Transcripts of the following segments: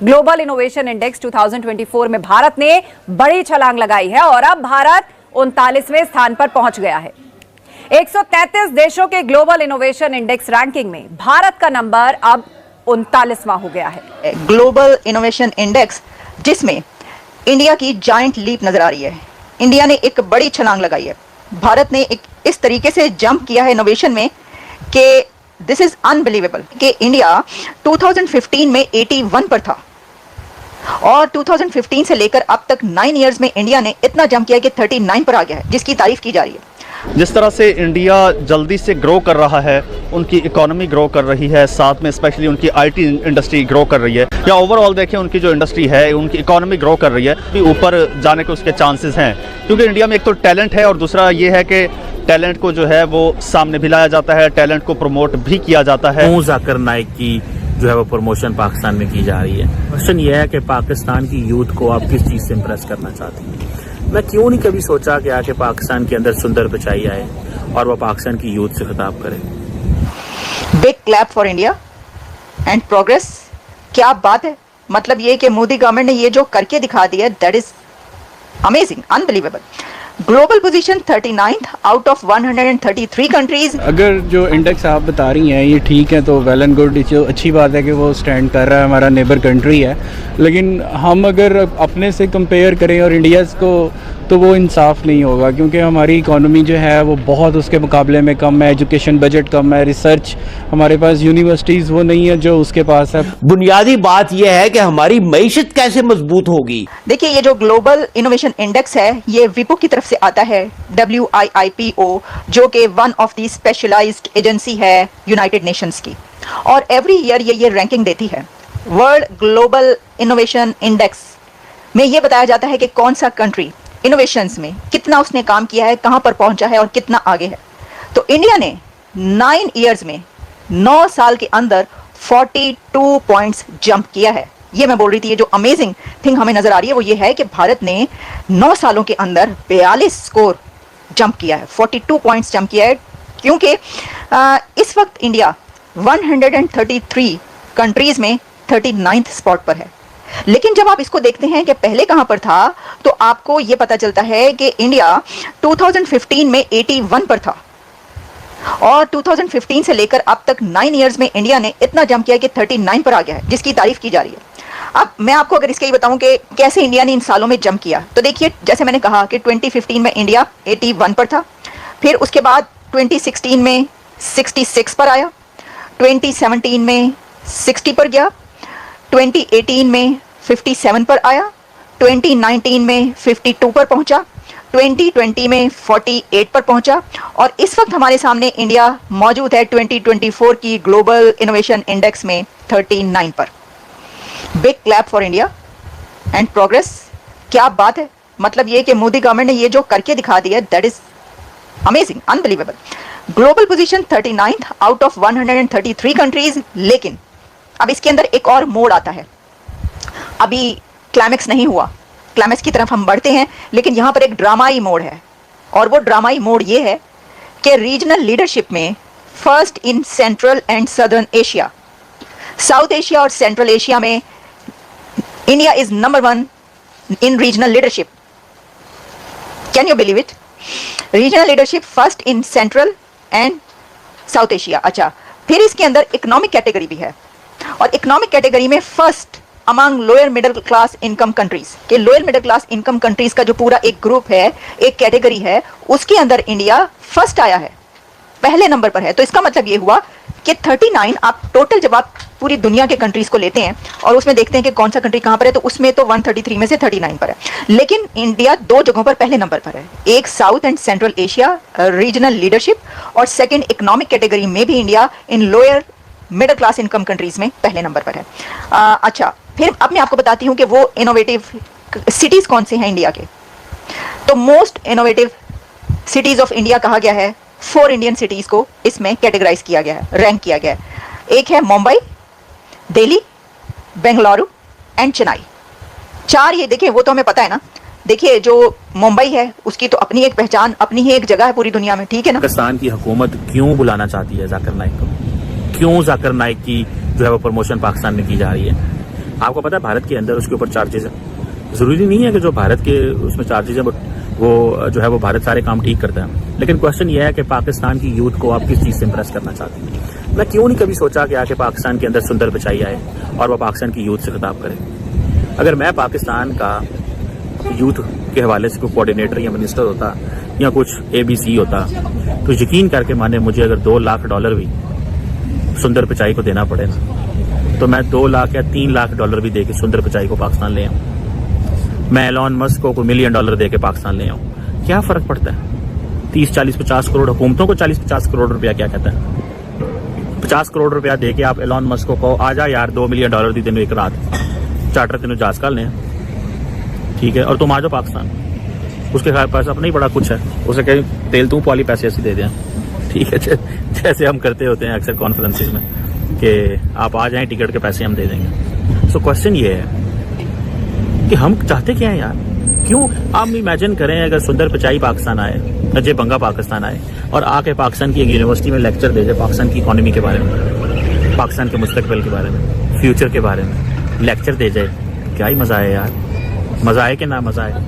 Global innovation index 2024 में भारत ने बड़ी छलांग लगाई है और अब भारत 39वें स्थान पर पहुंच गया है। 133 देशों के ग्लोबल इनोवेशन इंडेक्स रैंकिंग में भारत का नंबर अब 39वां हो गया है। ग्लोबल इनोवेशन इंडेक्स जिसमें इंडिया की जायंट लीप नजर आ रही है। इंडिया ने एक बड़ी छलांग लगाई है। भारत ने एक इस तरीके से जंप किया है इनोवेशन में कि दिस इज अनबिलीवेबल कि इंडिया 2015 में 81 पर था और 2015 से लेकर अब तक 9 इयर्स में इंडिया ने इतना जंप किया कि 39 पर आ गया है, जिसकी तारीफ की जा रही है। जिस तरह से इंडिया जल्दी से ग्रो कर रहा है, उनकी इकोनॉमी ग्रो कर रही है, साथ में स्पेशली उनकी आईटी इंडस्ट्री ग्रो कर रही है, या ओवरऑल देखें उनकी जो इंडस्ट्री है उनकी इकोनॉमी ग्रो कर रही है, भी ऊपर जाने के उसके चांसेस हैं। क्योंकि इंडिया में एक तो टैलेंट है और दूसरा ये है कि टैलेंट को जो है वो सामने भी लाया जाता है, टैलेंट को प्रमोट भी किया जाता है। जाकिर नाइक की जो है वो प्रमोशन पाकिस्तान में की जा रही है। क्वेश्चन ये है कि पाकिस्तान की यूथ को आप किस चीज़ से इम्प्रेस करना चाहती हैं? मैं क्यों नहीं कभी सोचा कि आके पाकिस्तान के अंदर सुंदर पिचाई आए और वह पाकिस्तान की यूथ से खिताब करे। Big clap for India and progress. क्या बात है, मतलब ये कि मोदी गवर्नमेंट ने ये जो करके दिखा दिया, that is amazing, unbelievable. Global position 39th out of 133 countries. अगर जो इंडेक्स आप बता रही हैं ये ठीक है तो वेल एंड गुड, अच्छी बात है कि वो स्टैंड कर रहा है, हमारा नेबर कंट्री है। लेकिन हम अगर अपने से कंपेयर करें और इंडिया को, तो वो इंसाफ नहीं होगा, क्योंकि हमारी इकोनॉमी जो है वो बहुत उसके मुकाबले में कम है, एजुकेशन बजट कम है, रिसर्च हमारे पास यूनिवर्सिटीज़ वो नहीं है जो उसके पास है। बुनियादी बात यह है कि हमारी मईशत कैसे मजबूत होगी। देखिए, ये जो ग्लोबल इनोवेशन इंडेक्स है ये विपो की तरफ से आता है, WIIPO, जो कि one of the specialised agency है यूनाइटेड नेशंस की, और एवरी ईयर ये रैंकिंग देती है। वर्ल्ड ग्लोबल इनोवेशन इंडेक्स में ये बताया जाता है कि कौन सा कंट्री इनोवेशंस में कितना उसने काम किया है, कहां पर पहुंचा है और कितना आगे है। तो इंडिया ने 9 इयर्स में 9 साल के अंदर 42 पॉइंट्स जंप किया है। ये मैं बोल रही थी, ये जो अमेजिंग थिंग हमें नजर आ रही है वो ये है कि भारत ने 9 सालों के अंदर 42 स्कोर जंप किया है, 42 पॉइंट्स जंप किया है। क्योंकि इस वक्त इंडिया 133 कंट्रीज में 39th स्पॉट पर है। लेकिन जब आप इसको देखते हैं कि पहले कहां पर था, तो आपको यह पता चलता है कि इंडिया 2015 में 81 पर था और 2015 से लेकर अब तक 9 इयर्स में इंडिया ने इतना जंप किया कि 39 पर आ गया है, जिसकी तारीफ की जा रही है। अब मैं आपको अगर इसके ही बताऊं कि कैसे इंडिया ने इन सालों में जंप किया, तो देखिए, जैसे मैंने कहा कि 2015 में इंडिया 81 पर था, फिर उसके बाद 2016 में 66 पर आया, 2017 में 60 पर गया, 2018 में 57 पर आया, 2019 में 52 पर पहुंचा, 2020 में 48 पर पहुंचा, और इस वक्त हमारे सामने इंडिया मौजूद है 2024 की ग्लोबल इनोवेशन इंडेक्स में 39 पर। Big clap for India and progress. क्या बात है, मतलब ये कि मोदी गवर्नमेंट ने ये जो करके दिखा दिया, that is amazing, unbelievable. Global position 39th out of 133 countries. लेकिन अब इसके अंदर एक और मोड आता है। अभी क्लाइमेक्स नहीं हुआ, क्लाइमेक्स की तरफ हम बढ़ते हैं, लेकिन यहाँ पर एक ड्रामाई मोड है, और वो ड्रामाई मोड ये है कि रीजनल लीडरशिप में first in Central and Southern Asia, South Asia और सेंट्रल एशिया में India is number 1 in regional leadership. Can you believe it? Regional leadership first in Central and South Asia. अच्छा, फिर इसके अंदर इकोनॉमिक कैटेगरी भी है, और इकोनॉमिक कैटेगरी में first among lower middle class income countries के lower middle class income countries का जो पूरा एक ग्रुप है, एक कैटेगरी है, उसके अंदर इंडिया फर्स्ट आया है, पहले नंबर पर है। तो इसका मतलब ये हुआ कि 39, आप टोटल जब आप पूरी दुनिया के कंट्रीज को लेते हैं और उसमें देखते हैं कि कौन सा कंट्री कहां पर है, तो उसमें तो 133 में से 39 पर है। लेकिन इंडिया 2 जगहों पर पहले नंबर पर है, एक south and central Asia regional leadership, और सेकेंड इकोनॉमिक कैटेगरी में भी India in lower middle class income countries में पहले नंबर पर है। अच्छा, फिर अब मैं आपको बताती हूँ कि वो इनोवेटिव सिटीज कौन से हैं इंडिया के। तो most innovative cities of India कहा गया है, 4 इंडियन सिटीज को इसमें कैटेगराइज किया गया है, रैंक किया गया है। एक है मुंबई, दिल्ली, बेंगलुरु एंड चेन्नई। 4 ये देखिए, वो तो हमें पता है ना। देखिए, जो मुंबई है उसकी तो अपनी एक पहचान, अपनी ही एक जगह है पूरी दुनिया में, ठीक है ना। पाकिस्तान की हुकूमत क्यों बुलाना चाहती है जाकिर नाइक को? क्यों जाकिर नाइक की जो है वो प्रमोशन पाकिस्तान में की जा रही है? आपको पता है भारत के अंदर उसके ऊपर चार्जेस है। जरूरी नहीं है कि जो भारत के उसमें चार्जेस है वो जो है वो भारत सारे काम ठीक करता है, लेकिन क्वेश्चन ये है कि पाकिस्तान की यूथ को आप किस चीज़ से इम्प्रेस करना चाहते हैं। मैं क्यों नहीं कभी सोचा कि आके पाकिस्तान के अंदर सुंदर पिचाई आए और वह पाकिस्तान की यूथ से खिताब करे। अगर मैं पाकिस्तान का यूथ के हवाले से कोई कोऑर्डिनेटर या मिनिस्टर होता या कुछ ABC होता, तो यकीन करके माने मुझे अगर $2 लाख भी सुंदर पिचाई को देना पड़े ना, तो मैं $2 लाख या $3 लाख भी दे के सुंदर पिचाई को पाकिस्तान ले आऊँ। मैं एलॉन मस्क को कोई $1 मिलियन दे के पाकिस्तान ले आऊँ, क्या फ़र्क पड़ता है? 30, 40, 50 करोड़ हुकूमतों को 40-50 करोड़ रुपया क्या कहता है? 50 करोड़ रुपया दे के आप एलॉन मस्क को कहो आ जा यार $2 मिलियन दी तेन एक रात चार्टर तेन जहाज का लें, ठीक है, और तुम आ जाओ पाकिस्तान। उसके पास अपना ही बड़ा कुछ है, उसे कहीं तेल तू पॉली पैसे ऐसे दे दें, ठीक है, जैसे हम करते होते हैं अक्सर कॉन्फ्रेंसिस में कि आप आ जाएं, टिकट के पैसे हम दे देंगे। सो क्वेश्चन ये है कि हम चाहते क्या है यार? क्यों आप इमेजिन करें अगर सुंदर पिचाई पाकिस्तान आए, अजय बंगा पाकिस्तान आए और आके पाकिस्तान की एक यूनिवर्सिटी में लेक्चर दे दे पाकिस्तान की इकोनॉमी के बारे में, पाकिस्तान के मुस्तकबिल के बारे में, फ्यूचर के बारे में लेक्चर दे जाए, क्या ही मजा है यार? मजा आए कि ना मजा आए?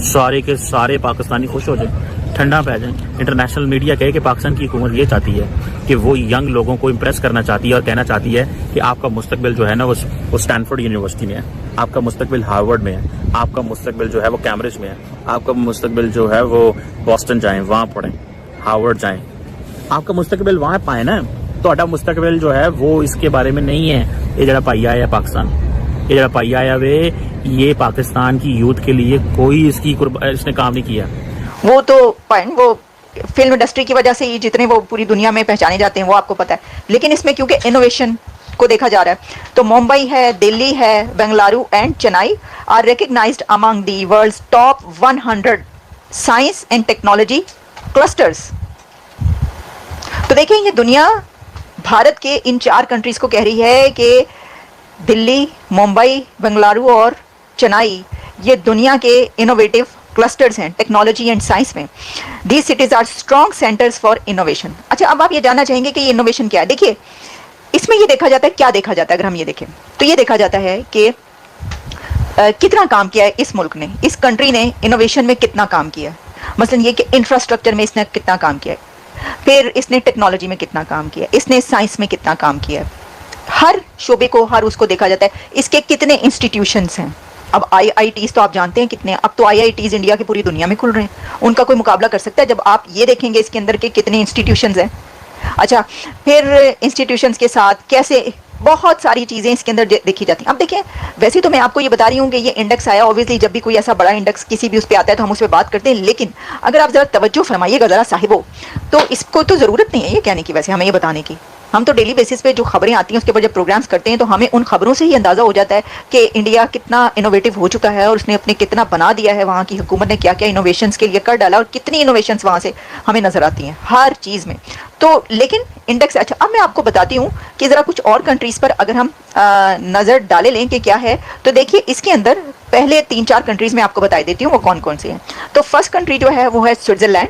सारे के सारे पाकिस्तानी खुश हो जाए, ठंडा पै जाए। इंटरनेशनल मीडिया कहे कि पाकिस्तान की हुकूमत ये चाहती है कि वो यंग लोगों को इम्प्रेस करना चाहती है और कहना चाहती है कि आपका मुस्तकबिल जो है ना वो स्टैनफोर्ड यूनिवर्सिटी में है, आपका मुस्तकबिल हार्वर्ड में है, आपका मुस्तकबिल जो है वो कैम्ब्रिज में है, आपका मुस्तकबिल जो है वो बॉस्टन जाएं, वहाँ पढ़ें, हार्वर्ड जाएं, आपका मुस्तकबिल वहाँ पाए ना। तो मुस्तकबिल जो है वो इसके बारे में नहीं है। ये जरा पाइया है पाकिस्तान, ये जरा पाइया है वे, ये पाकिस्तान की यूथ के लिए कोई इसने काम नहीं किया। वो तो वो फिल्म इंडस्ट्री की वजह से ही जितने वो पूरी दुनिया में पहचाने जाते हैं वो आपको पता है, लेकिन इसमें क्योंकि इनोवेशन को देखा जा रहा है तो मुंबई है, दिल्ली है, Bengaluru and Chennai are recognised among the world's top 100 science and technology clusters. तो देखिए ये दुनिया भारत के इन 4 कंट्रीज को कह रही है कि दिल्ली, मुंबई, बेंगलुरु और चेन्नई ये दुनिया के इनोवेटिव क्लस्टर्स हैं टेक्नोलॉजी एंड साइंस में। These cities are strong centres for innovation. अच्छा, अब आप ये जानना चाहेंगे कि ये इनोवेशन क्या है। देखिए इसमें ये देखा जाता है, क्या देखा जाता है अगर हम ये देखें तो ये देखा जाता है कि कितना काम किया है इस मुल्क ने, इस कंट्री ने इनोवेशन में कितना काम किया है। मसलन ये कि इंफ्रास्ट्रक्चर में इसने कितना काम किया है, फिर इसने टेक्नोलॉजी में कितना काम किया है, इसने साइंस में कितना काम किया है। हर शोबे को, हर उसको देखा जाता है, इसके कितने इंस्टीट्यूशंस हैं। अब IITs तो आप जानते हैं कितने, अब तो IITs इंडिया की पूरी दुनिया में खुल रहे हैं, उनका कोई मुकाबला कर सकता है जब आप ये देखेंगे इसके अंदर के कितने इंस्टीट्यूशंस हैं। अच्छा, फिर इंस्टीट्यूशंस के साथ कैसे बहुत सारी चीज़ें इसके अंदर देखी जाती हैं। अब देखिए वैसे तो मैं आपको ये बता रही हूँ कि ये इंडेक्स आया, ऑब्वियसली जब भी कोई ऐसा बड़ा इंडेक्स किसी भी उस पर आता है तो हम उस पर बात करते हैं, लेकिन अगर आप ज़रा तवज्जो फरमाइएगा ज़रा साहिबो, तो इसको तो ज़रूरत नहीं है ये कहने की, वैसे हमें ये बताने की। हम तो डेली बेसिस पे जो खबरें आती हैं उसके ऊपर जब प्रोग्राम्स करते हैं तो हमें उन खबरों से ही अंदाज़ा हो जाता है कि इंडिया कितना इनोवेटिव हो चुका है और उसने अपने कितना बना दिया है, वहाँ की हुकूमत ने क्या क्या इनोवेशंस के लिए कर डाला और कितनी इनोवेशंस वहाँ से हमें नज़र आती हैं हर चीज़ में। तो लेकिन इंडेक्स, अच्छा अब मैं आपको बताती हूँ कि ज़रा कुछ और कंट्रीज़ पर अगर हम नज़र डाले लें कि क्या है, तो देखिए इसके अंदर पहले 3-4 कंट्रीज़ में आपको बता देती हूँ वो कौन कौन सी हैं। तो फर्स्ट कंट्री जो है वो है स्विट्ज़रलैंड,